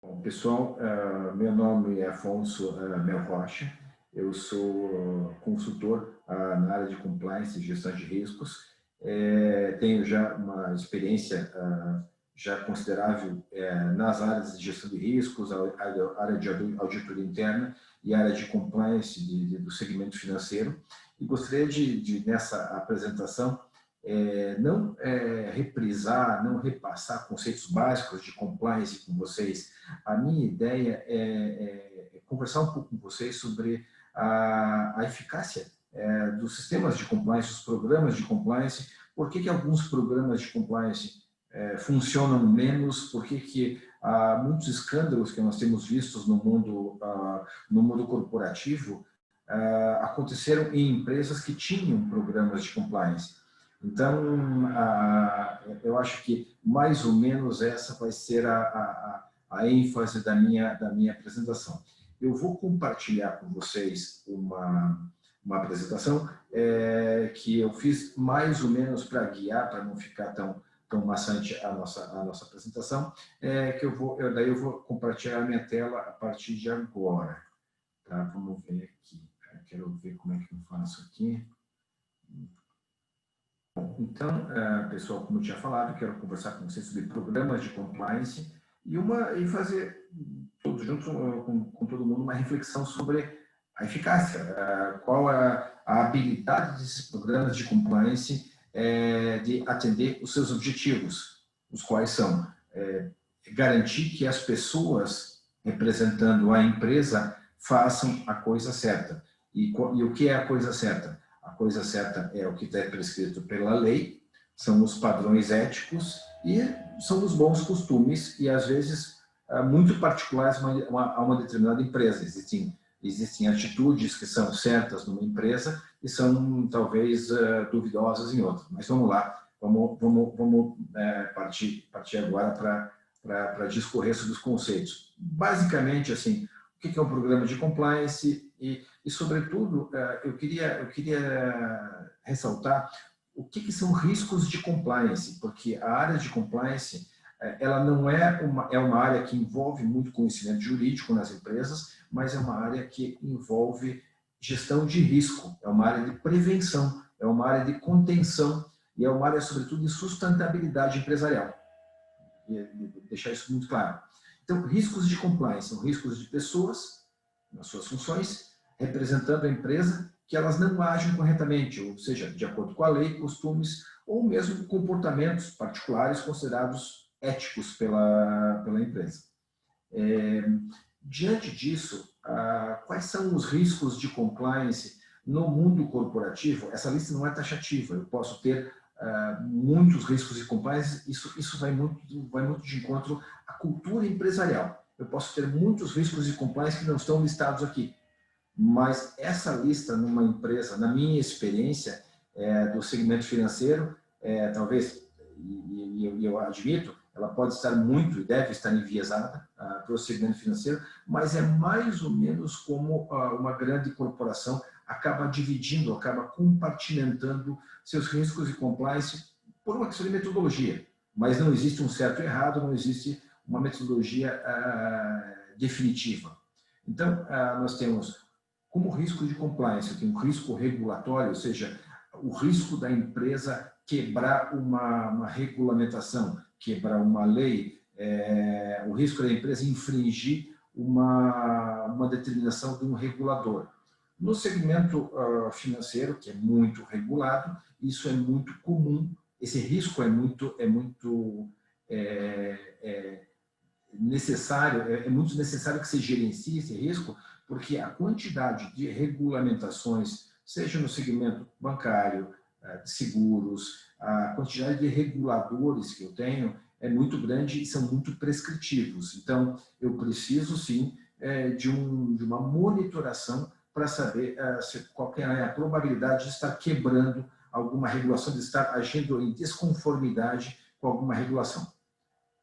Bom, pessoal, meu nome é Afonso Mel Rocha, eu sou consultor na área de compliance e gestão de riscos. Tenho já uma experiência já considerável nas áreas de gestão de riscos, a área de auditoria interna e a área de compliance do segmento financeiro. E gostaria nessa apresentação, não reprisar, não repassar conceitos básicos de compliance com vocês. A minha ideia é conversar um pouco com vocês sobre a eficácia dos sistemas de compliance, dos programas de compliance, por que alguns programas de compliance funcionam menos, por que há muitos escândalos que nós temos vistos no mundo corporativo aconteceram em empresas que tinham programas de compliance. Então, eu acho que mais ou menos essa vai ser a ênfase da minha apresentação. Eu vou compartilhar com vocês uma apresentação que eu fiz mais ou menos para guiar, para não ficar tão maçante a nossa apresentação, daí eu vou compartilhar a minha tela a partir de agora. Tá? Vamos ver aqui. Eu quero ver como é que eu faço aqui. Então, pessoal, como eu tinha falado, quero conversar com vocês sobre programas de compliance e fazer, todos juntos, com todo mundo, uma reflexão sobre a eficácia, qual é a habilidade desses programas de compliance de atender os seus objetivos, os quais são garantir que as pessoas representando a empresa façam a coisa certa. E o que é a coisa certa? A coisa certa é o que está prescrito pela lei, são os padrões éticos e são os bons costumes e, às vezes, muito particulares a uma determinada empresa. Existem atitudes que são certas numa empresa e são, talvez, duvidosas em outra. Mas vamos lá, vamos partir agora para discorrer sobre os conceitos. Basicamente, assim, o que é um programa de compliance e sobretudo, eu queria ressaltar o que são riscos de compliance, porque a área de compliance ela não é uma área que envolve muito conhecimento jurídico nas empresas, mas é uma área que envolve gestão de risco, é uma área de prevenção, é uma área de contenção e é uma área, sobretudo, de sustentabilidade empresarial. E deixar isso muito claro. Então, riscos de compliance são riscos de pessoas, nas suas funções, representando a empresa, que elas não agem corretamente, ou seja, de acordo com a lei, costumes, ou mesmo comportamentos particulares considerados éticos pela empresa. Diante disso, quais são os riscos de compliance no mundo corporativo? Essa lista não é taxativa, eu posso ter muitos riscos de compliance, isso vai muito de encontro à cultura empresarial. Eu posso ter muitos riscos de compliance que não estão listados aqui, mas essa lista numa empresa, na minha experiência do segmento financeiro, talvez, e eu admito, ela pode estar muito e deve estar enviesada para o segmento financeiro, mas é mais ou menos como uma grande corporação acaba dividindo, acaba compartimentando seus riscos de compliance por uma questão de metodologia. Mas não existe um certo e errado, não existe uma metodologia definitiva. Então, nós temos como risco de compliance, tem um risco regulatório, ou seja, o risco da empresa quebrar uma regulamentação, quebrar uma lei, o risco da empresa infringir uma determinação de um regulador. No segmento financeiro, que é muito regulado, isso é muito comum, esse risco é muito necessário, é muito necessário que se gerencie esse risco, porque a quantidade de regulamentações, seja no segmento bancário, de seguros, a quantidade de reguladores que eu tenho é muito grande e são muito prescritivos. Então, eu preciso, sim, de uma monitoração para saber qual é a probabilidade de estar quebrando alguma regulação, de estar agindo em desconformidade com alguma regulação.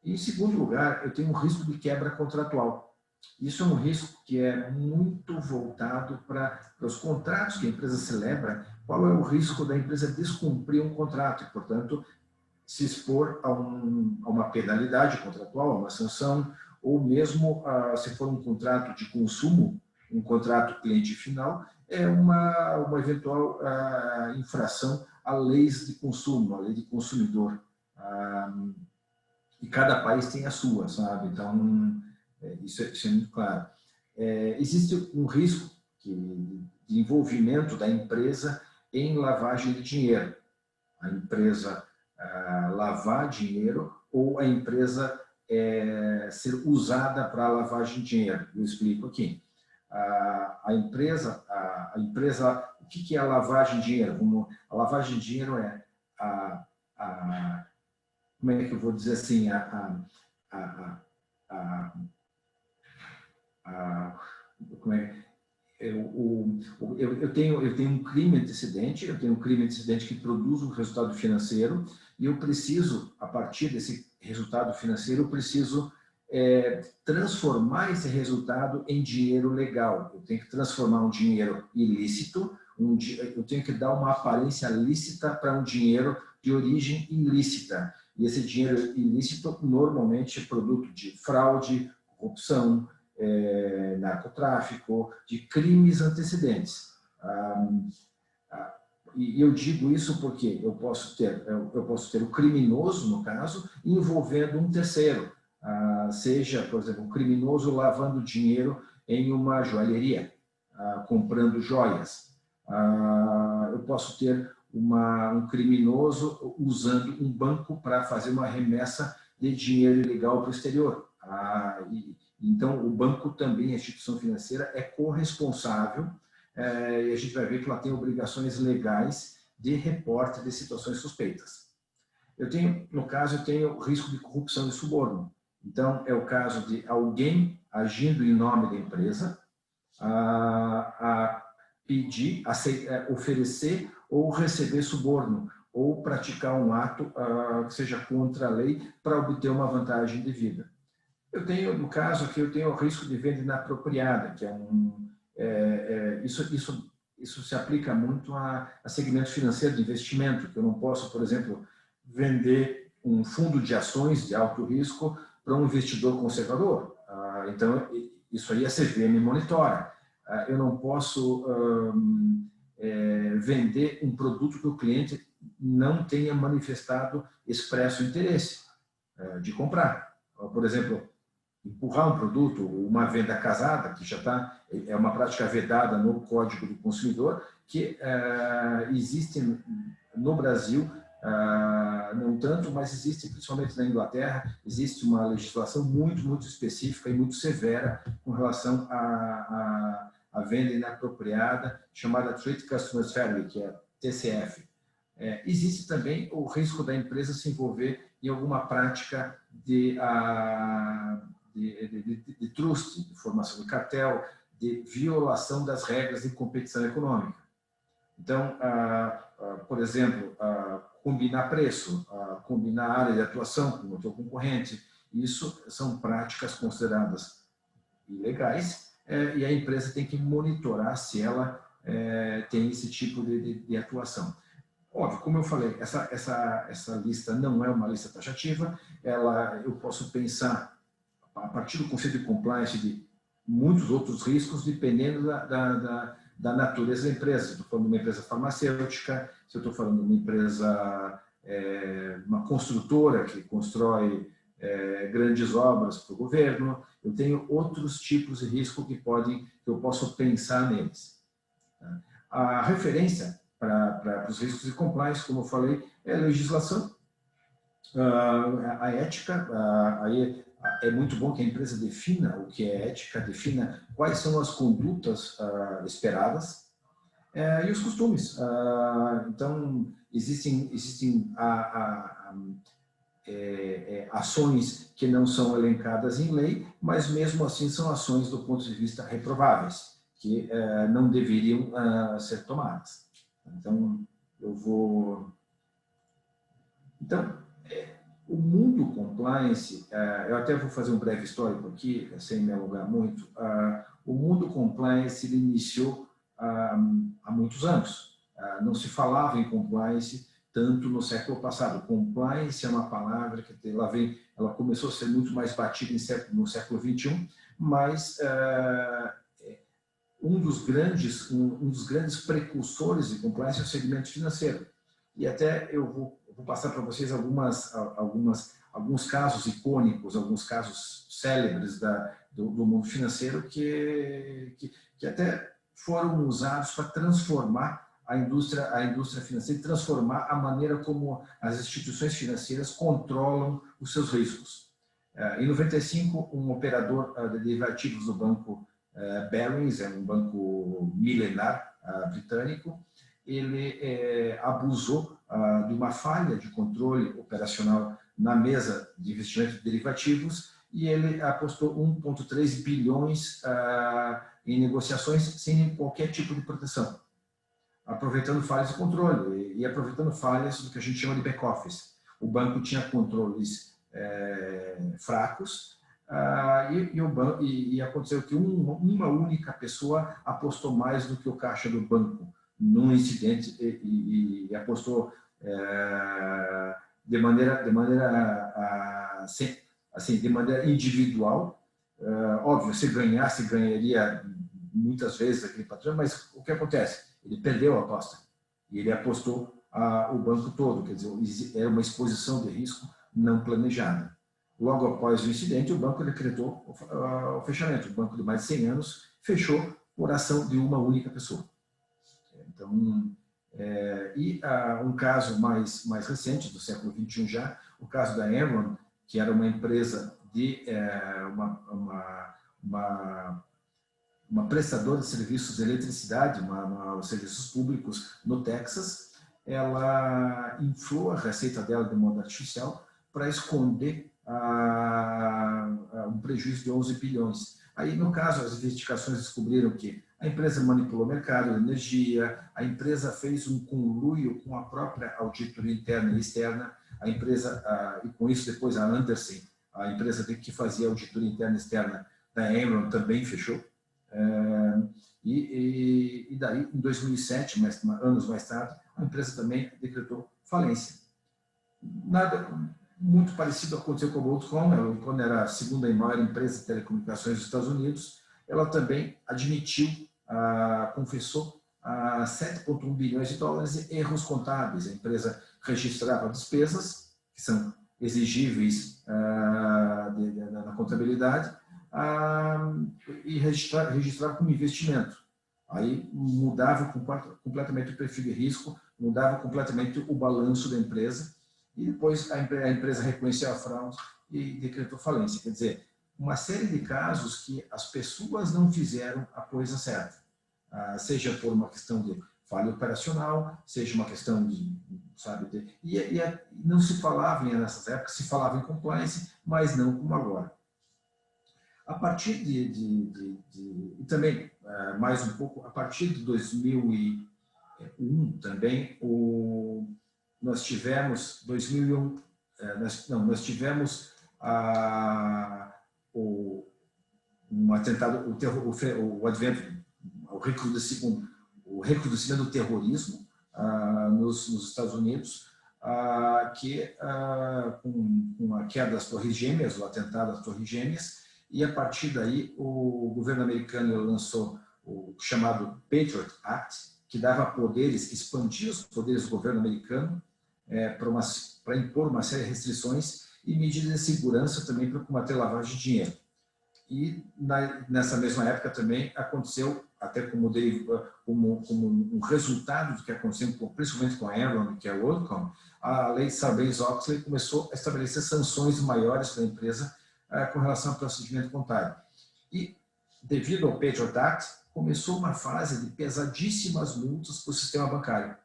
E, em segundo lugar, eu tenho um risco de quebra contratual. Isso é um risco que é muito voltado para os contratos que a empresa celebra. Qual é o risco da empresa descumprir um contrato e, portanto, se expor a uma penalidade contratual, a uma sanção, ou mesmo se for um contrato de consumo, um contrato cliente final, é uma eventual infração a leis de consumo, a lei de consumidor. E cada país tem a sua, sabe? Então, isso é muito claro. Existe um risco de envolvimento da empresa em lavagem de dinheiro. A empresa lavar dinheiro ou a empresa ser usada para lavagem de dinheiro. Eu explico aqui. A empresa, o que é a lavagem de dinheiro? A lavagem de dinheiro é como é que eu vou dizer assim, como é, eu tenho um crime antecedente, que produz um resultado financeiro e eu preciso, a partir desse resultado financeiro, eu preciso transformar esse resultado em dinheiro legal. Eu tenho que transformar um dinheiro ilícito, eu tenho que dar uma aparência lícita para um dinheiro de origem ilícita. E esse dinheiro ilícito normalmente é produto de fraude, corrupção, narcotráfico, de crimes antecedentes. E eu digo isso porque eu posso ter o criminoso, no caso, envolvendo um terceiro, seja, por exemplo, um criminoso lavando dinheiro em uma joalheria, comprando joias. Eu posso ter um criminoso usando um banco para fazer uma remessa de dinheiro ilegal para o exterior. Então, o banco também, a instituição financeira, é corresponsável e a gente vai ver que ela tem obrigações legais de reporte de situações suspeitas. No caso, eu tenho risco de corrupção e suborno. Então, é o caso de alguém agindo em nome da empresa a pedir, oferecer ou receber suborno, ou praticar um ato que seja contra a lei para obter uma vantagem devida. No caso aqui, eu tenho o risco de venda inapropriada, que isso se aplica muito a segmento financeiro de investimento, que eu não posso, por exemplo, vender um fundo de ações de alto risco para um investidor conservador. Então, isso aí a CVM monitora. Eu não posso vender um produto que o cliente não tenha manifestado expresso interesse de comprar. Por exemplo, empurrar um produto, uma venda casada, que já é uma prática vedada no Código do Consumidor, que existe no Brasil, não tanto, mas existe principalmente na Inglaterra, existe uma legislação muito, muito específica e muito severa com relação à venda inapropriada, chamada Trade Customers Fairly, que é TCF. Existe também o risco da empresa se envolver em alguma prática de trust, de formação de cartel, de violação das regras de competição econômica. Então, por exemplo, combinar preço, combinar área de atuação com o teu concorrente, isso são práticas consideradas ilegais e a empresa tem que monitorar se ela tem esse tipo de atuação. Óbvio, como eu falei, essa lista não é uma lista taxativa, eu posso pensar a partir do conceito de compliance de muitos outros riscos, dependendo da natureza da empresa. Se eu estou falando de uma empresa farmacêutica, se eu estou falando de uma empresa, uma construtora que constrói grandes obras para o governo, eu tenho outros tipos de risco que eu posso pensar neles. A referência para os riscos de compliance, como eu falei, é a legislação, a ética. Aí é muito bom que a empresa defina o que é ética, defina quais são as condutas esperadas e os costumes. Então, existem ações que não são elencadas em lei, mas mesmo assim são ações do ponto de vista reprováveis, que não deveriam ser tomadas. Então, o mundo compliance, eu até vou fazer um breve histórico aqui, sem me alongar muito. O mundo compliance ele iniciou há muitos anos. Não se falava em compliance tanto no século passado. Compliance é uma palavra que ela começou a ser muito mais batida no século XXI, mas um dos grandes precursores de compliance é o segmento financeiro. E até eu vou passar para vocês alguns casos icônicos, alguns casos célebres do mundo financeiro que até foram usados para transformar a indústria financeira, transformar a maneira como as instituições financeiras controlam os seus riscos. Em 95, um operador de derivativos do banco Barings, é um banco milenar britânico, ele abusou de uma falha de controle operacional na mesa de investimento de derivativos e ele apostou 1,3 bilhões em negociações sem qualquer tipo de proteção, aproveitando falhas de controle e aproveitando falhas do que a gente chama de back-office. O banco tinha controles fracos e aconteceu que uma única pessoa apostou mais do que o caixa do banco num incidente e apostou de maneira individual. Óbvio, se ganhasse, ganharia muitas vezes aquele patrão, mas o que acontece? Ele perdeu a aposta e ele apostou o banco todo, quer dizer, era uma exposição de risco não planejada. Logo após o incidente, o banco decretou o fechamento. O banco de mais de 100 anos fechou por ação de uma única pessoa. Então, um caso mais recente, do século XXI já, o caso da Enron, que era uma empresa de uma prestadora de serviços de eletricidade, serviços públicos no Texas. Ela inflou a receita dela de modo artificial para esconder um prejuízo de 11 bilhões. Aí, no caso, as investigações descobriram que a empresa manipulou o mercado de energia, a empresa fez um conluio com a própria auditoria interna e externa, a empresa, e com isso depois a Andersen, a empresa que fazia auditoria interna e externa da Enron, também fechou. E daí, em 2007, anos mais tarde, a empresa também decretou falência. Nada muito parecido aconteceu com a WorldCom. A WorldCom era a segunda maior empresa de telecomunicações dos Estados Unidos. Ela também admitiu, confessou 7,1 bilhões de dólares em erros contábeis. A empresa registrava despesas que são exigíveis na contabilidade e registrava como investimento. Aí mudava completamente o perfil de risco, mudava completamente o balanço da empresa e depois a empresa reconheceu a fraude e decretou falência. Quer dizer, uma série de casos que as pessoas não fizeram a coisa certa, seja por uma questão de falha operacional, seja uma questão não se falava nessas épocas, se falava em compliance, mas não como agora. A partir e também, mais um pouco, a partir de 2001 também, nós tivemos, 2001, nós tivemos um atentado, o advento, o recrudescimento do terrorismo nos Estados Unidos, com a queda das Torres Gêmeas, o atentado às Torres Gêmeas, e a partir daí o governo americano lançou o chamado Patriot Act, que dava poderes, que expandia os poderes do governo americano para impor uma série de restrições e medidas de segurança também para combater a lavagem de dinheiro. E nessa mesma época também aconteceu, até como um resultado do que aconteceu, principalmente com a Enron, que é a WorldCom, a lei Sarbanes-Oxley começou a estabelecer sanções maiores para a empresa com relação ao procedimento contábil. E, devido ao Patriot Act, começou uma fase de pesadíssimas multas para o sistema bancário,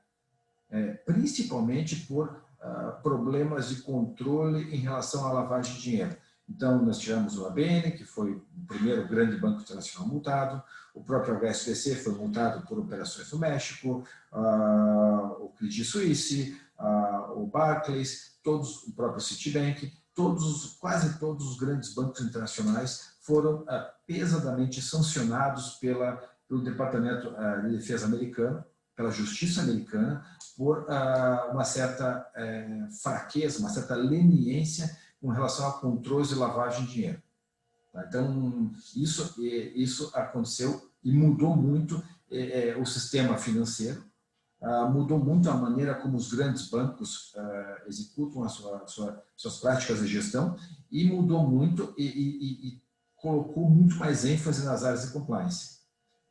principalmente por problemas de controle em relação à lavagem de dinheiro. Então, nós tivemos o ABN, que foi o primeiro grande banco internacional multado, o próprio HSBC foi multado por operações no México, o Credit Suisse, o Barclays, o próprio Citibank, quase todos os grandes bancos internacionais foram pesadamente sancionados pelo Departamento de Defesa americano, pela justiça americana por uma certa fraqueza, uma certa leniência com relação a controles de lavagem de dinheiro. Tá? Então, isso aconteceu e mudou muito o sistema financeiro, mudou muito a maneira como os grandes bancos executam suas práticas de gestão e mudou muito e colocou muito mais ênfase nas áreas de compliance.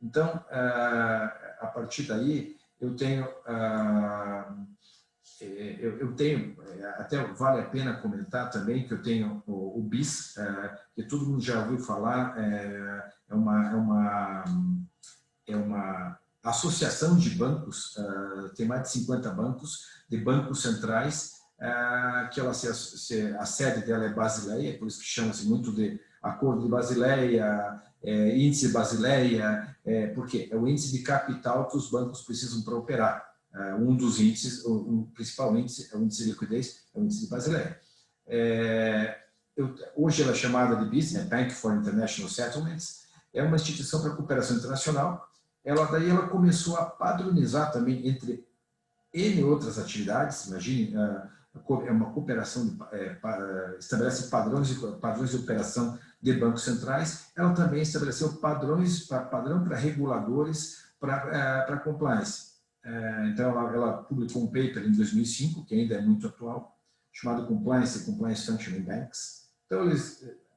Então, a partir daí, eu tenho, até vale a pena comentar também que eu tenho o BIS, que todo mundo já ouviu falar, é uma associação de bancos, tem mais de 50 bancos, de bancos centrais, que ela a sede dela é Basileia, por isso que chama-se muito de Acordo de Basileia, Índice de Basileia, porque é o índice de capital que os bancos precisam para operar. Um dos índices, o principal índice é o índice de liquidez, é o índice de Basileia. Hoje ela é chamada de BIS, Bank for International Settlements, é uma instituição para cooperação internacional. Daí ela começou a padronizar também entre N outras atividades. Imagine, é uma cooperação, estabelece padrões de operação de bancos centrais. Ela também estabeleceu padrão para reguladores para compliance. Então, ela publicou um paper em 2005, que ainda é muito atual, chamado Compliance Functioning Banks. Então,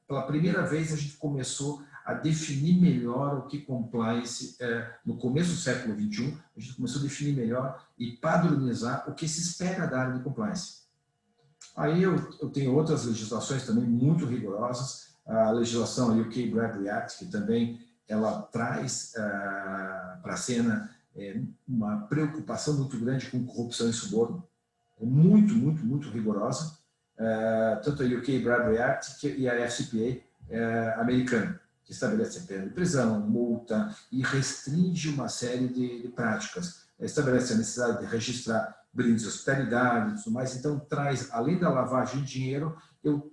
pela primeira vez, a gente começou a definir melhor o que compliance no começo do século XXI, a gente começou a definir melhor e padronizar o que se espera da área de compliance. Aí eu tenho outras legislações também muito rigorosas, a legislação UK Bradley Act, que também ela traz para a cena uma preocupação muito grande com corrupção e suborno, muito, muito, muito rigorosa, tanto a UK Bradley Act e a FCPA americana, que estabelece pena de prisão, multa e restringe uma série de práticas. Estabelece a necessidade de registrar brindes de hospitalidade e tudo mais. Então, traz, além da lavagem de dinheiro, eu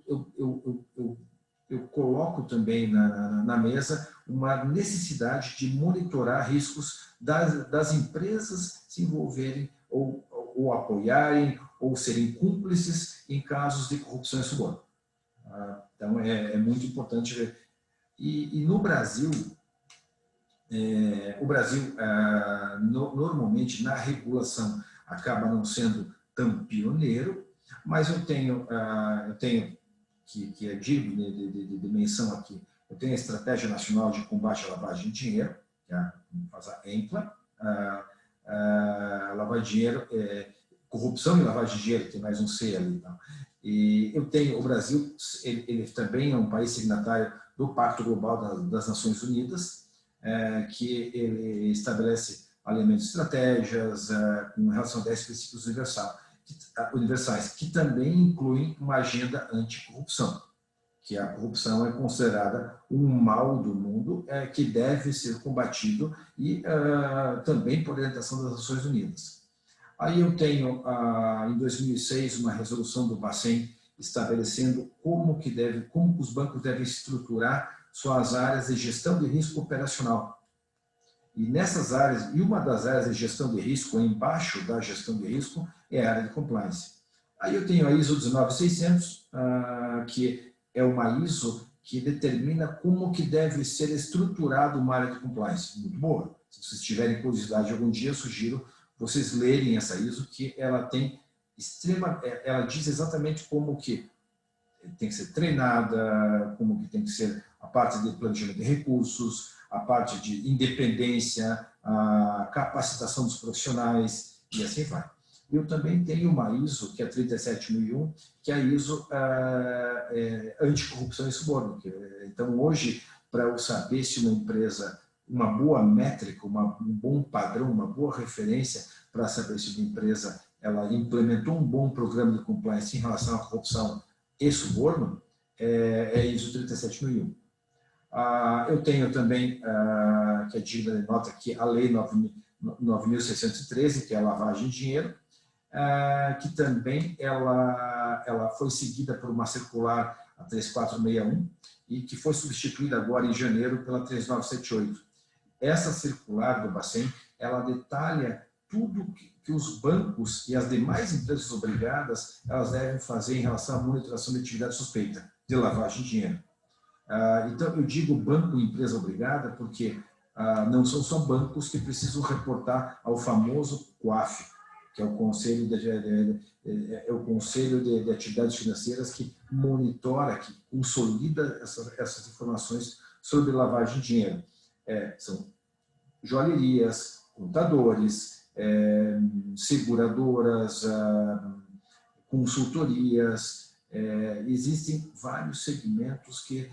coloco também na mesa uma necessidade de monitorar riscos das empresas se envolverem ou apoiarem ou serem cúmplices em casos de corrupção e suborno. Então, é muito importante ver. E no Brasil, normalmente na regulação acaba não sendo tão pioneiro, mas eu tenho que é digno de menção aqui, eu tenho a Estratégia Nacional de Combate à Lavagem de Dinheiro, que é a EMPLA, lavagem de dinheiro, corrupção e lavagem de dinheiro, tem mais um C ali. Então. E eu tenho, o Brasil, ele também é um país signatário do Pacto Global das Nações Unidas, que ele estabelece elementos, estratégias com relação a 10 princípios universais, que também incluem uma agenda anticorrupção, que a corrupção é considerada um mal do mundo que deve ser combatido e também por orientação das Nações Unidas. Aí eu tenho, em 2006, uma resolução do Bacen estabelecendo como os bancos devem estruturar suas áreas de gestão de risco operacional. E nessas áreas, e uma das áreas de gestão de risco, embaixo da gestão de risco, é a área de compliance. Aí eu tenho a ISO 19600, que é uma ISO que determina como que deve ser estruturado uma área de compliance. Muito boa. Se vocês tiverem curiosidade algum dia, eu sugiro vocês lerem essa ISO, que ela tem ela diz exatamente como que tem que ser treinada, como que tem que ser a parte de planejamento de recursos, a parte de independência, a capacitação dos profissionais e assim vai. Eu também tenho uma ISO, que é 37001, que é a ISO anticorrupção e suborno. Então, hoje, para eu saber se uma empresa, uma boa métrica, um bom padrão, uma boa referência para saber se uma empresa ela implementou um bom programa de compliance em relação à corrupção e suborno, é ISO 37001. Eu tenho também, que é digna de nota, que a Lei 9.613, que é a lavagem de dinheiro, que também ela foi seguida por uma circular, a 3461, e que foi substituída agora em janeiro pela 3978. Essa circular do Bacen, ela detalha tudo que os bancos e as demais empresas obrigadas elas devem fazer em relação à monitoração de atividade suspeita de lavagem de dinheiro. Então, eu digo banco e empresa obrigada porque não são só bancos que precisam reportar ao famoso COAF, que é o Conselho de Atividades Financeiras, que monitora, que consolida essas informações sobre lavagem de dinheiro. São joalherias, contadores, seguradoras, consultorias, existem vários segmentos que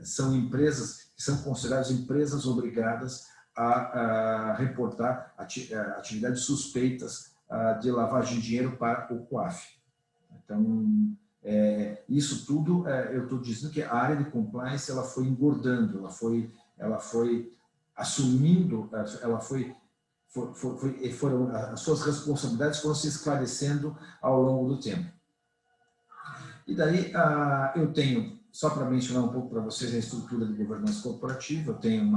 são empresas, que são consideradas empresas obrigadas a reportar atividades suspeitas de lavagem de dinheiro para o COAF. Então, isso tudo, eu estou dizendo que a área de compliance ela foi engordando, ela foi assumindo, as suas responsabilidades foram se esclarecendo ao longo do tempo. E daí eu tenho, só para mencionar um pouco para vocês a estrutura de governança corporativa, eu tenho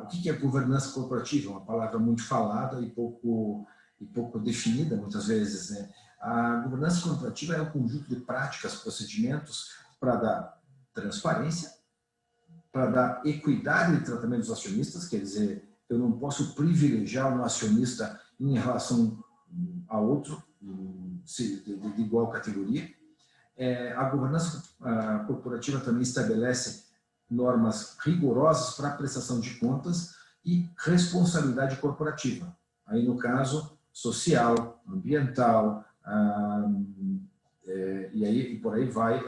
o que é governança corporativa? Uma palavra muito falada e pouco definida muitas vezes, né? A governança corporativa é um conjunto de práticas, procedimentos para dar transparência, para dar equidade de tratamento dos acionistas, quer dizer, eu não posso privilegiar um acionista em relação a outro de igual categoria. A governança corporativa também estabelece normas rigorosas para a prestação de contas e responsabilidade corporativa. Aí, no caso, social, ambiental, e por aí vai,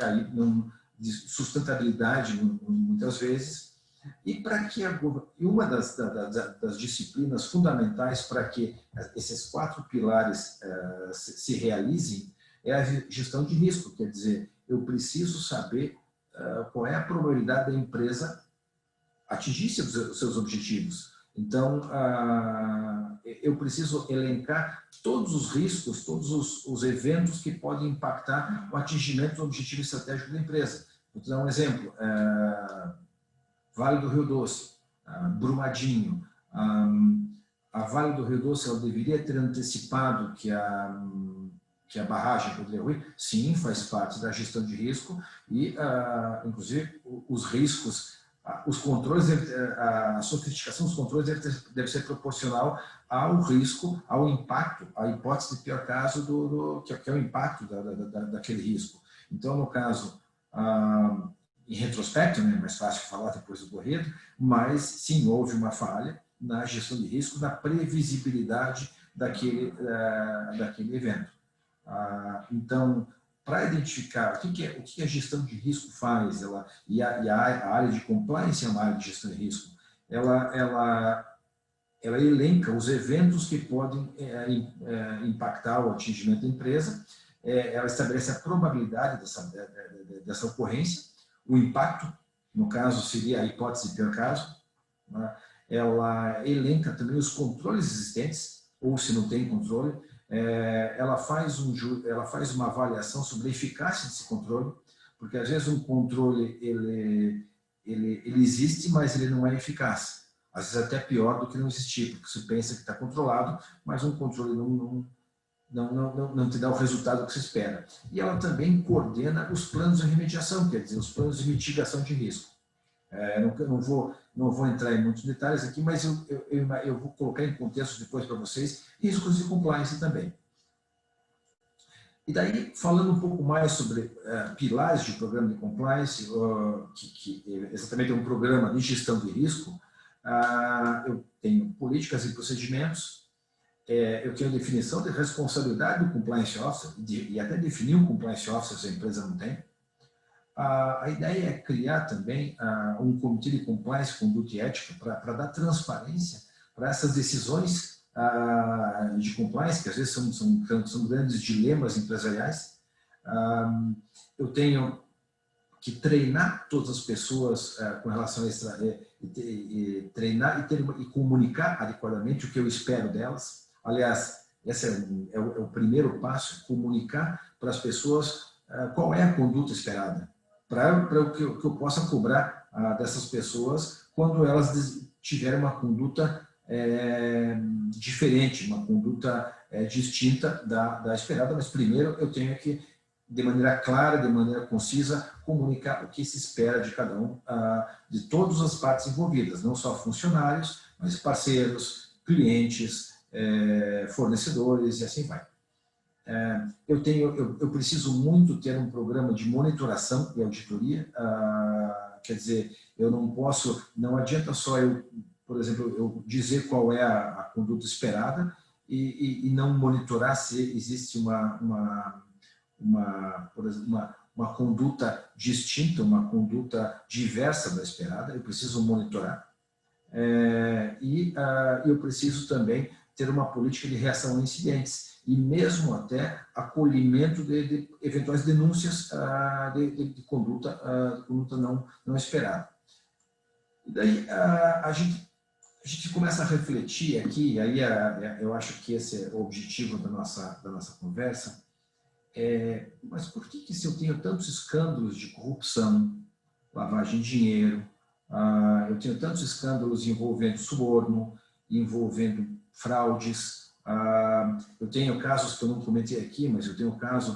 de sustentabilidade, muitas vezes. E para que uma das disciplinas fundamentais para que esses 4 pilares se realizem é a gestão de risco, quer dizer, eu preciso saber qual é a probabilidade da empresa atingir os seus objetivos. Então, eu preciso elencar todos os riscos, todos os eventos que podem impactar o atingimento do objetivo estratégico da empresa. Vou te dar um exemplo. Vale do Rio Doce, Brumadinho. A Vale do Rio Doce ela deveria ter antecipado que a barragem poderia ruir. Sim, faz parte da gestão de risco e, inclusive, os riscos, os controles, a sofisticação dos controles deve ser proporcional ao risco, ao impacto, à hipótese de pior caso, que é o impacto daquele risco. Então, no caso, em retrospecto, né, é mais fácil falar depois do ocorrido, mas sim, houve uma falha na gestão de risco, na previsibilidade daquele evento. Então, para identificar o que a gestão de risco faz, a área de compliance é uma área de gestão de risco, ela elenca os eventos que podem impactar o atingimento da empresa, ela estabelece a probabilidade dessa ocorrência, o impacto, no caso seria a hipótese de pior caso, né? Ela elenca também os controles existentes, ou se não tem controle, ela faz uma avaliação sobre a eficácia desse controle, porque às vezes um controle ele existe, mas ele não é eficaz. Às vezes até pior do que não existir, porque você pensa que está controlado, mas um controle não te dá o resultado que se espera. E ela também coordena os planos de remediação, quer dizer, os planos de mitigação de risco. Não vou entrar em muitos detalhes aqui, mas eu vou colocar em contexto depois para vocês riscos de compliance também. E daí, falando um pouco mais sobre pilares de programa de compliance, que exatamente é um programa de gestão de risco, eu tenho políticas e procedimentos, eu tenho definição de responsabilidade do compliance officer, e até definir um compliance officer se a empresa não tem. A ideia é criar também um comitê de compliance, conduta e ética para dar transparência para essas decisões de compliance, que às vezes são grandes dilemas empresariais. Eu tenho que treinar todas as pessoas com relação a treinar e comunicar adequadamente o que eu espero delas. Aliás, esse é o primeiro passo, comunicar para as pessoas qual é a conduta esperada, para que eu possa cobrar dessas pessoas quando elas tiverem uma conduta diferente, uma conduta distinta da esperada, mas primeiro eu tenho que, de maneira clara, de maneira concisa, comunicar o que se espera de cada um, de todas as partes envolvidas, não só funcionários, mas parceiros, clientes, fornecedores e assim vai. Eu preciso muito ter um programa de monitoração e auditoria, quer dizer, eu não posso, não adianta só eu, por exemplo, eu dizer qual é a conduta esperada e não monitorar se existe por exemplo, uma conduta distinta, uma conduta diversa da esperada. Eu preciso monitorar eu preciso também ter uma política de reação a incidentes e mesmo até acolhimento de eventuais denúncias de conduta não esperada. E daí a gente começa a refletir aqui, e aí eu acho que esse é o objetivo da nossa conversa, mas por que se eu tenho tantos escândalos de corrupção, lavagem de dinheiro, eu tenho tantos escândalos envolvendo suborno, envolvendo fraudes, eu tenho casos que eu não comentei aqui, mas eu tenho o caso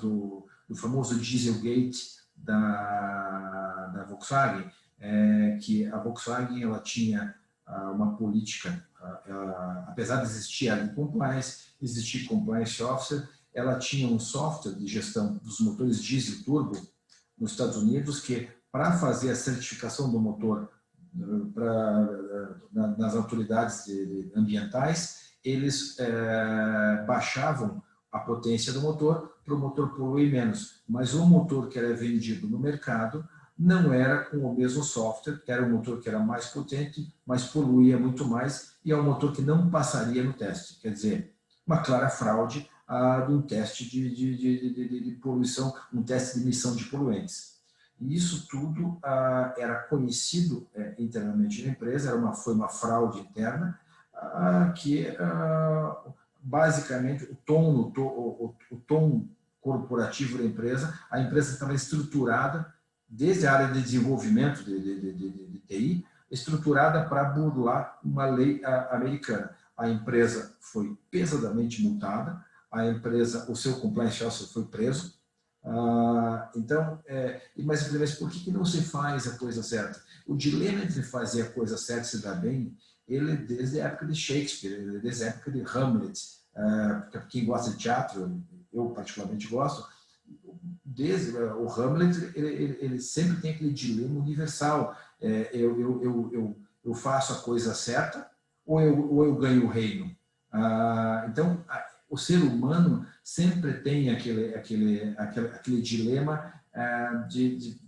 do famoso Dieselgate da Volkswagen, que a Volkswagen ela tinha uma política, apesar de existir a compliance, existir compliance officer, ela tinha um software de gestão dos motores diesel turbo nos Estados Unidos que, para fazer a certificação do motor nas autoridades ambientais, eles baixavam a potência do motor para o motor poluir menos. Mas o motor que era vendido no mercado não era com o mesmo software, que era um motor que era mais potente, mas poluía muito mais, e é um motor que não passaria no teste. Quer dizer, uma clara fraude de um teste de poluição, um teste de emissão de poluentes. E isso tudo era conhecido internamente na empresa, foi uma fraude interna, que basicamente o tom corporativo da empresa, a empresa estava estruturada, desde a área de desenvolvimento de TI, estruturada para burlar uma lei americana. A empresa foi pesadamente multada, o seu compliance officer foi preso. Mas por que não se faz a coisa certa? O dilema entre fazer a coisa certa e se dar bem, ele é desde a época de Shakespeare, ele é desde a época de Hamlet. Quem gosta de teatro, eu particularmente gosto, desde o Hamlet, ele sempre tem aquele dilema universal. Eu faço a coisa certa ou eu ganho o reino? Então, o ser humano sempre tem aquele dilema de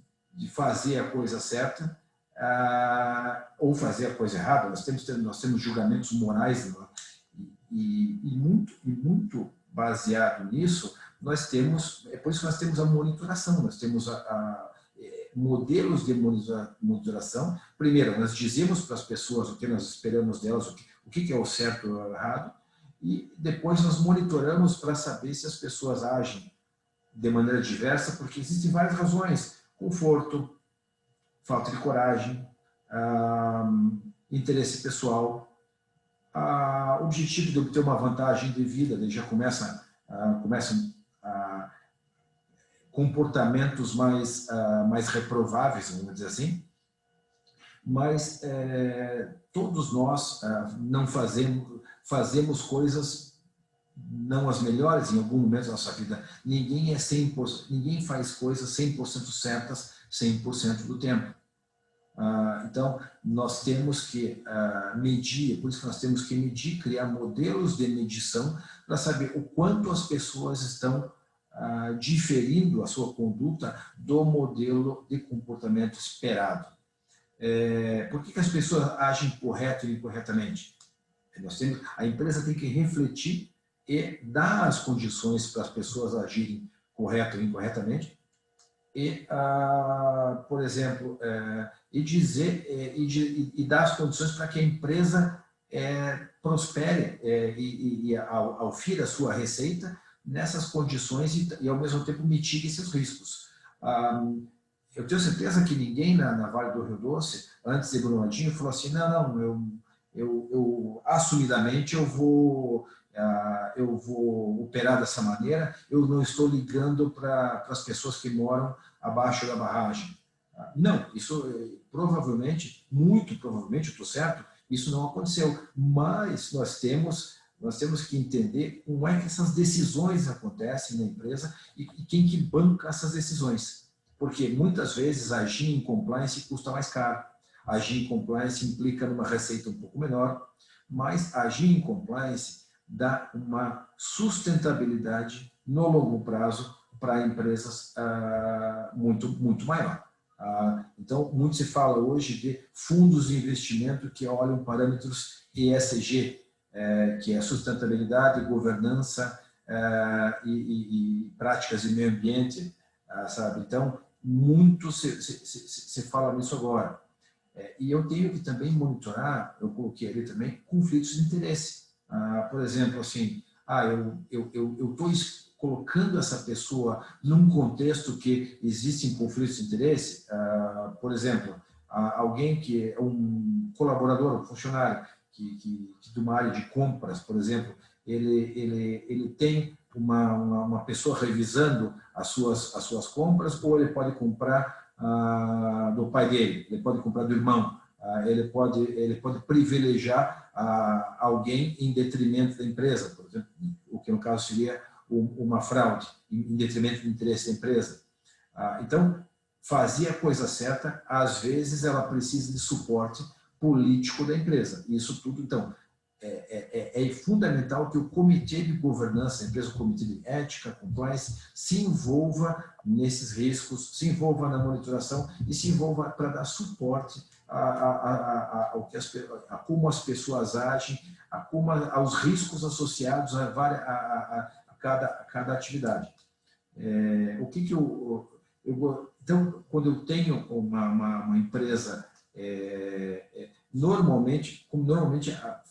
fazer a coisa certa ou fazer a coisa errada. Nós temos julgamentos morais, e muito baseado nisso, nós temos, é por isso que nós temos a monitoração, nós temos modelos de monitoração. Primeiro, nós dizemos para as pessoas o que nós esperamos delas, o que é o certo ou o errado, e depois nós monitoramos para saber se as pessoas agem de maneira diversa, porque existem várias razões: conforto, falta de coragem, interesse pessoal, objetivo de obter uma vantagem de vida, daí já começam comportamentos mais reprováveis, vamos dizer assim. Mas todos nós não fazemos coisas não as melhores em algum momento da nossa vida. Ninguém faz coisas 100% certas 100% do tempo. Então, nós temos que medir, por isso que nós temos que medir, criar modelos de medição para saber o quanto as pessoas estão diferindo a sua conduta do modelo de comportamento esperado. Por que as pessoas agem correto e incorretamente? A empresa tem que refletir e dar as condições para as pessoas agirem correto e incorretamente. E, por exemplo, e dar as condições para que a empresa prospere e aufira a sua receita nessas condições e ao mesmo tempo mitigue esses riscos. Eu tenho certeza que ninguém na Vale do Rio Doce, antes de Brumadinho, falou assim: não, assumidamente eu vou operar dessa maneira, eu não estou ligando para as pessoas que moram abaixo da barragem. Não, isso provavelmente, muito provavelmente, eu estou certo, isso não aconteceu, mas nós temos que entender como é que essas decisões acontecem na empresa e quem que banca essas decisões. Porque muitas vezes agir em compliance custa mais caro, agir em compliance implica numa receita um pouco menor, mas agir em compliance dá uma sustentabilidade no longo prazo para empresas muito maior. Então, muito se fala hoje de fundos de investimento que olham parâmetros ESG, que é sustentabilidade, governança e práticas de meio ambiente, sabe? Então, muito se fala nisso agora. E eu tenho que também monitorar, eu coloquei ali também, conflitos de interesse. Por exemplo, assim, eu estou colocando essa pessoa num contexto que existem conflitos de interesse. Por exemplo, alguém que é um colaborador, um funcionário que de uma área de compras, por exemplo, ele tem uma pessoa revisando as suas compras, ou ele pode comprar do pai dele, ele pode comprar do irmão, ele pode privilegiar alguém em detrimento da empresa, por exemplo, o que no caso seria uma fraude, em detrimento do interesse da empresa. Então, fazer a coisa certa, às vezes ela precisa de suporte político da empresa. Isso tudo, então, é fundamental que o comitê de governança da empresa, o comitê de ética, compliance, se envolva nesses riscos, se envolva na monitoração e se envolva para dar suporte a como as pessoas agem, aos riscos associados a cada atividade. Então, quando eu tenho uma empresa, normalmente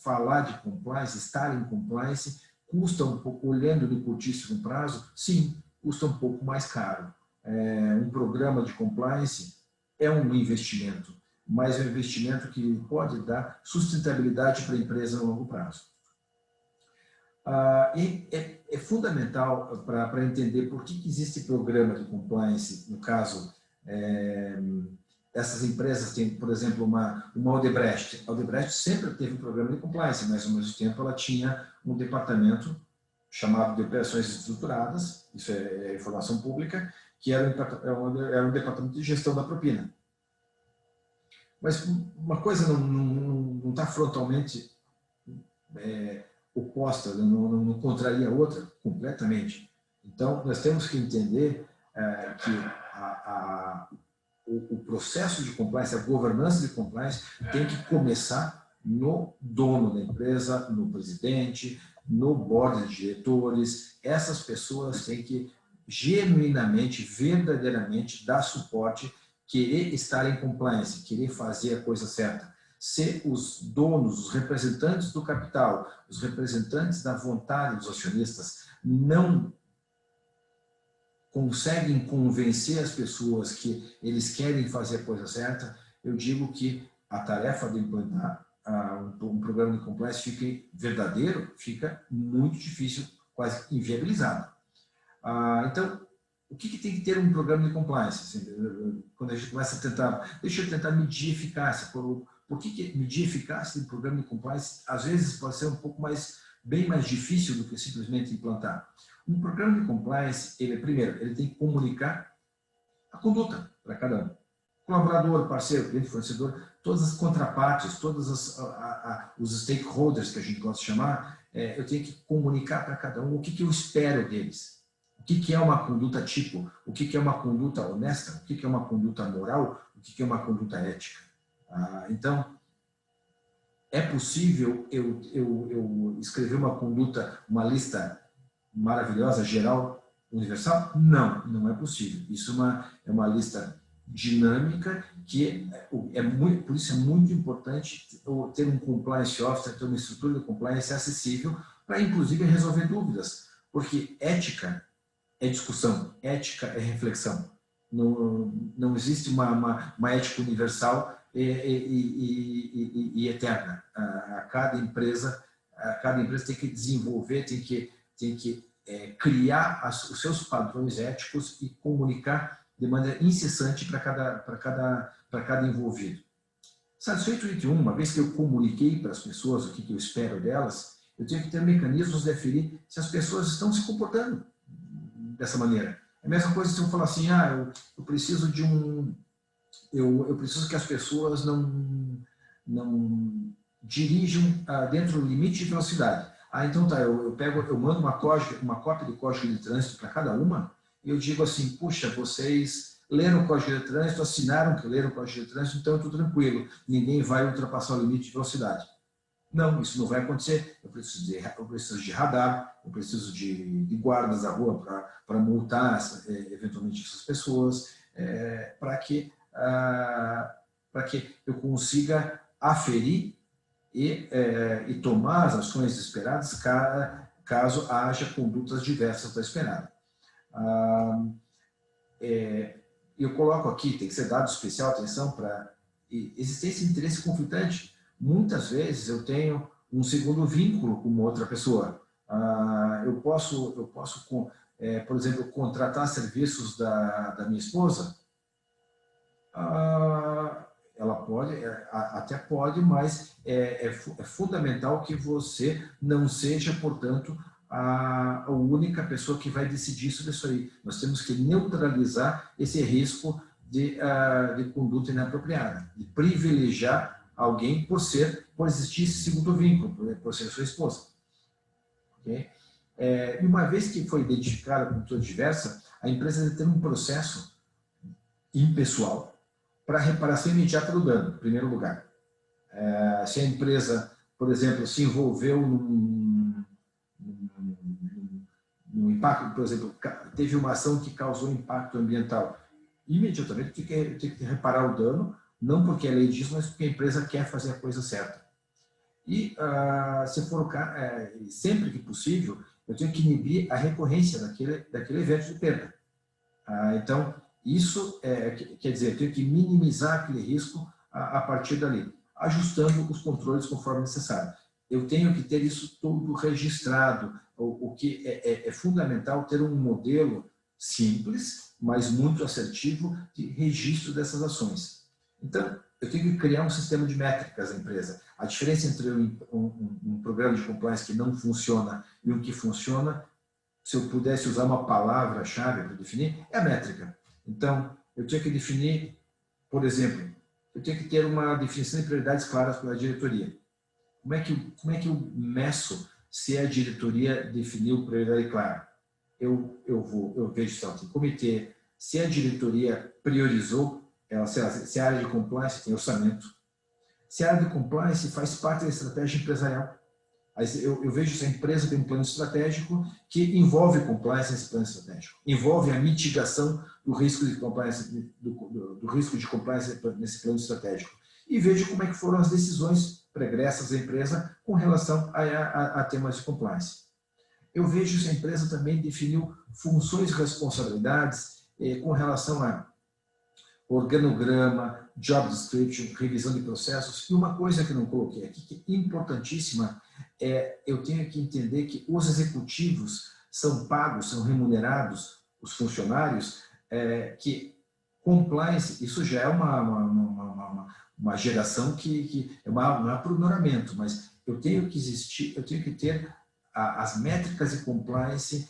falar de compliance, estar em compliance, custa um pouco, olhando no curtíssimo prazo, sim, custa um pouco mais caro. Um programa de compliance é um investimento, mas é um investimento que pode dar sustentabilidade para a empresa a longo prazo. E é fundamental para entender por que existe programa de compliance, no caso, essas empresas têm, por exemplo, uma Odebrecht. A Odebrecht sempre teve um programa de compliance, mas ao mesmo tempo ela tinha um departamento chamado de operações estruturadas, isso é informação pública, que era um departamento de gestão da propina. Mas uma coisa não está frontalmente oposta, não contraria a outra completamente. Então, nós temos que entender que o processo de compliance, a governança de compliance, tem que começar no dono da empresa, no presidente, no board de diretores. Essas pessoas têm que genuinamente, verdadeiramente dar suporte, querer estar em compliance, querer fazer a coisa certa. Se os donos, os representantes do capital, os representantes da vontade dos acionistas não conseguem convencer as pessoas que eles querem fazer a coisa certa, eu digo que a tarefa de implantar um programa de compliance fica muito difícil, quase inviabilizado. Então, o que tem que ter um programa de compliance? Assim, quando a gente começa a tentar, deixa eu tentar medir eficácia. Por que medir eficácia de um programa de compliance às vezes pode ser bem mais difícil do que simplesmente implantar? Um programa de compliance, primeiro, ele tem que comunicar a conduta para cada um. Colaborador, parceiro, cliente, fornecedor, todas as contrapartes, todos os stakeholders que a gente gosta de chamar, eu tenho que comunicar para cada um o que eu espero deles. O que é uma conduta tipo, o que é uma conduta honesta, o que é uma conduta moral, o que é uma conduta ética. Então, é possível eu escrever uma conduta, uma lista maravilhosa, geral, universal? Não, não é possível. Isso é uma lista dinâmica que por isso é muito importante ter um compliance officer, ter uma estrutura de compliance acessível para, inclusive, resolver dúvidas, porque ética é discussão, ética é reflexão. Não existe uma ética universal e eterna. Cada empresa tem que desenvolver, tem que criar os seus padrões éticos e comunicar de maneira incessante para cada envolvido. Satisfeito de uma vez que eu comuniquei para as pessoas o que eu espero delas, eu tenho que ter mecanismos de aferir se as pessoas estão se comportando dessa maneira. É a mesma coisa se eu falar assim, eu preciso de eu preciso que as pessoas não dirijam dentro do limite de velocidade. Então tá, eu mando uma cópia do código de trânsito para cada uma, e eu digo assim, puxa, vocês leram o código de trânsito, assinaram que leram o código de trânsito, então eu estou tranquilo, ninguém vai ultrapassar o limite de velocidade. Não, isso não vai acontecer. Eu preciso de radar, eu preciso de guardas da rua para multar eventualmente essas pessoas, para que eu consiga aferir e tomar as ações esperadas caso haja condutas diversas da esperada. Eu coloco aqui, tem que ser dado especial atenção para existência de interesse conflitante. Muitas vezes eu tenho um segundo vínculo com uma outra pessoa. Eu posso por exemplo, contratar serviços da minha esposa. Ela pode, até pode, mas é fundamental que você não seja, portanto, a única pessoa que vai decidir sobre isso aí. Nós temos que neutralizar esse risco de conduta inapropriada, de privilegiar alguém por existir esse segundo vínculo, por ser sua esposa. Okay? E uma vez que foi identificada a conduta diversa, a empresa deve ter um processo impessoal para reparação imediata do dano, em primeiro lugar. Se a empresa, por exemplo, se envolveu num impacto, por exemplo, teve uma ação que causou impacto ambiental, imediatamente tem que reparar o dano, não porque a lei diz, mas porque a empresa quer fazer a coisa certa. E, se for o caso, sempre que possível, eu tenho que inibir a recorrência daquele evento de perda. Então, isso quer dizer, eu tenho que minimizar aquele risco a partir dali, ajustando os controles conforme necessário. Eu tenho que ter isso tudo registrado, o que é fundamental ter um modelo simples, mas muito assertivo de registro dessas ações. Então, eu tenho que criar um sistema de métricas da empresa. A diferença entre um programa de compliance que não funciona e um que funciona, se eu pudesse usar uma palavra-chave para definir, é a métrica. Então, eu tenho que definir, por exemplo, eu tenho que ter uma definição de prioridades claras pela diretoria. Como é que eu meço se a diretoria definiu prioridade clara? Eu vejo se ela tem comitê, se a diretoria priorizou, se a área de compliance tem orçamento, se a área de compliance faz parte da estratégia empresarial. Eu vejo se a empresa tem um plano estratégico que envolve compliance nesse plano estratégico, envolve a mitigação do risco de compliance, do risco de compliance nesse plano estratégico. E vejo como é que foram as decisões pregressas da empresa com relação a temas de compliance. Eu vejo se a empresa também definiu funções e responsabilidades com relação a organograma, job description, revisão de processos. E uma coisa que eu não coloquei aqui, que é importantíssima, eu tenho que entender que os executivos são pagos, são remunerados, os funcionários, que compliance, isso já é uma geração que não é aprimoramento, mas eu tenho que ter as métricas de compliance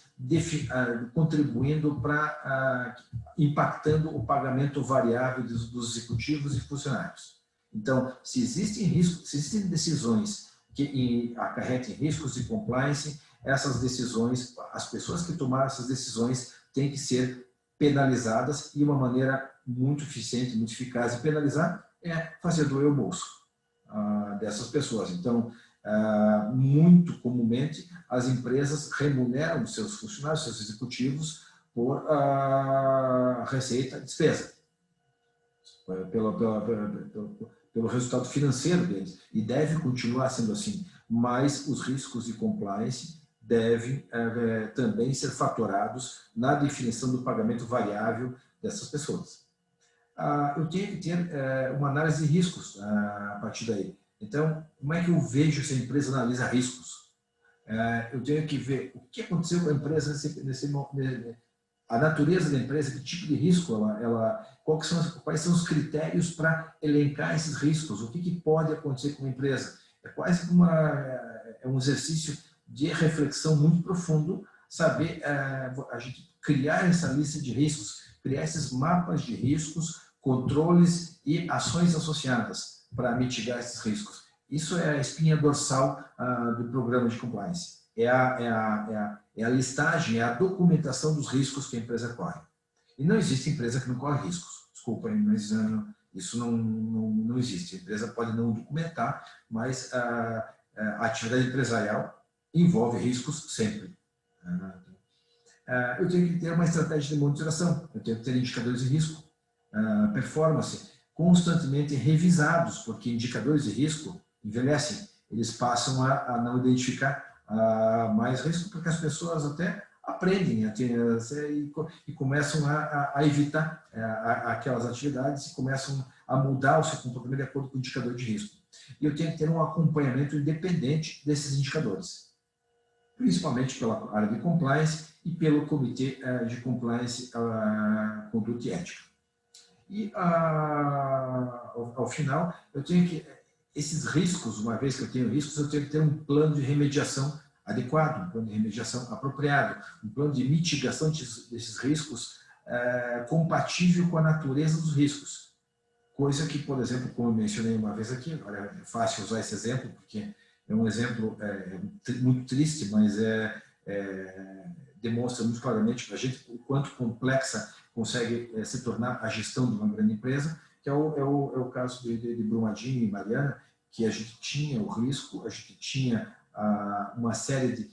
contribuindo para impactando o pagamento variável dos executivos e funcionários. Então, se existem decisões que acarretem riscos de compliance, essas decisões, as pessoas que tomaram essas decisões têm que ser penalizadas, e uma maneira muito eficiente, muito eficaz de penalizar é fazer doer o bolso dessas pessoas. Então, muito comumente, as empresas remuneram seus funcionários, seus executivos, por receita e despesa, pelo resultado financeiro deles. E deve continuar sendo assim, mas os riscos de compliance devem também ser fatorados na definição do pagamento variável dessas pessoas. eu tenho que ter uma análise de riscos a partir daí. Então, como é que eu vejo se a empresa analisa riscos? Eu tenho que ver o que aconteceu com a empresa a natureza da empresa, que tipo de risco quais são os critérios para elencar esses riscos, o que pode acontecer com a empresa. É quase um exercício de reflexão muito profundo, saber a gente criar essa lista de riscos, criar esses mapas de riscos, controles e ações associadas para mitigar esses riscos. Isso é a espinha dorsal do programa de compliance. É a listagem, é a documentação dos riscos que a empresa corre. E não existe empresa que não corre riscos. Desculpa, mas isso não existe. A empresa pode não documentar, mas a atividade empresarial envolve riscos sempre. Eu tenho que ter uma estratégia de monitoração, eu tenho que ter indicadores de risco, performance, constantemente revisados, porque indicadores de risco envelhecem, eles passam a não identificar mais risco, porque as pessoas até aprendem e começam a evitar aquelas atividades e começam a mudar o seu comportamento de acordo com o indicador de risco. E eu tenho que ter um acompanhamento independente desses indicadores, principalmente pela área de compliance e pelo Comitê de Compliance, Conduta e Ética. E, ao final, eu tenho que esses riscos, uma vez que eu tenho riscos, eu tenho que ter um plano de remediação adequado, um plano de remediação apropriado, um plano de mitigação desses riscos compatível com a natureza dos riscos. Coisa que, por exemplo, como eu mencionei uma vez aqui, agora é fácil usar esse exemplo, porque é um exemplo muito triste, mas demonstra muito claramente para a gente o quanto complexa consegue se tornar a gestão de uma grande empresa, que é o caso de Brumadinho e Mariana, que a gente tinha o risco, a gente tinha uma série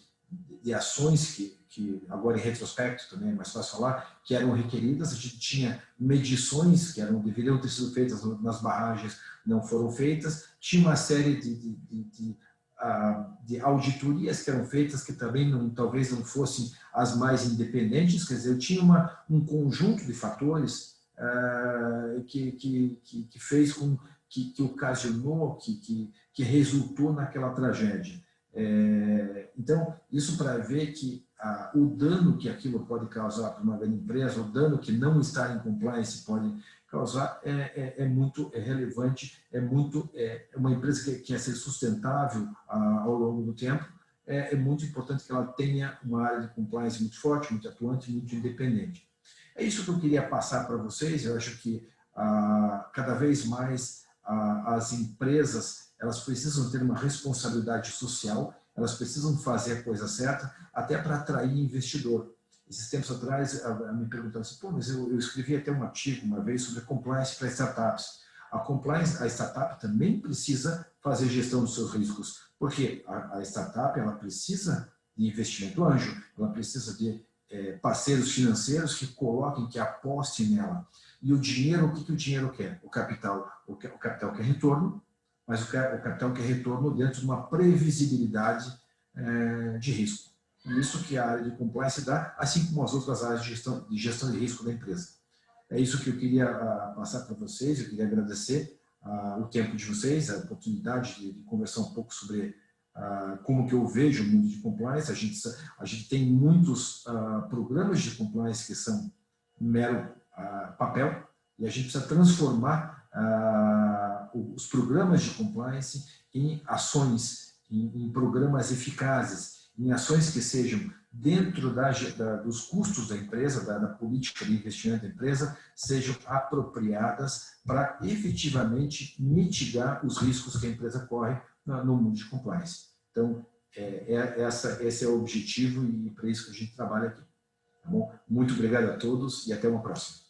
de ações que agora em retrospecto também é mais fácil falar, que eram requeridas, a gente tinha medições que deveriam ter sido feitas nas barragens, não foram feitas, tinha uma série de auditorias que eram feitas que também talvez não fossem as mais independentes, quer dizer, eu tinha um conjunto de fatores que fez com que ocasionou, que resultou naquela tragédia. Então, isso para ver que o dano que aquilo pode causar para uma grande empresa, o dano que não estar em compliance pode causar é muito relevante, uma empresa que quer ser sustentável ao longo do tempo, é muito importante que ela tenha uma área de compliance muito forte, muito atuante, muito independente. É isso que eu queria passar para vocês. Eu acho que cada vez mais as empresas elas precisam ter uma responsabilidade social, elas precisam fazer a coisa certa, até para atrair investidor. Esses tempos atrás, me perguntaram assim, pô, mas eu escrevi até um artigo uma vez sobre compliance para startups. A startup também precisa fazer gestão dos seus riscos, porque a startup ela precisa de investimento anjo, ela precisa de parceiros financeiros que coloquem, que apostem nela. E o dinheiro, o que o dinheiro quer? O capital quer retorno, mas o capital quer retorno dentro de uma previsibilidade de risco. E isso que a área de compliance dá, assim como as outras áreas de gestão de risco da empresa. É isso que eu queria passar para vocês, eu queria agradecer o tempo de vocês, a oportunidade de conversar um pouco sobre como que eu vejo o mundo de compliance. A gente tem muitos programas de compliance que são mero papel, e a gente precisa transformar os programas de compliance em ações, em programas eficazes, em ações que sejam dentro dos custos da empresa, da política de investimento da empresa, sejam apropriadas para efetivamente mitigar os riscos que a empresa corre no mundo de compliance. Então, esse é o objetivo e para isso que a gente trabalha aqui. Tá bom? Muito obrigado a todos e até uma próxima.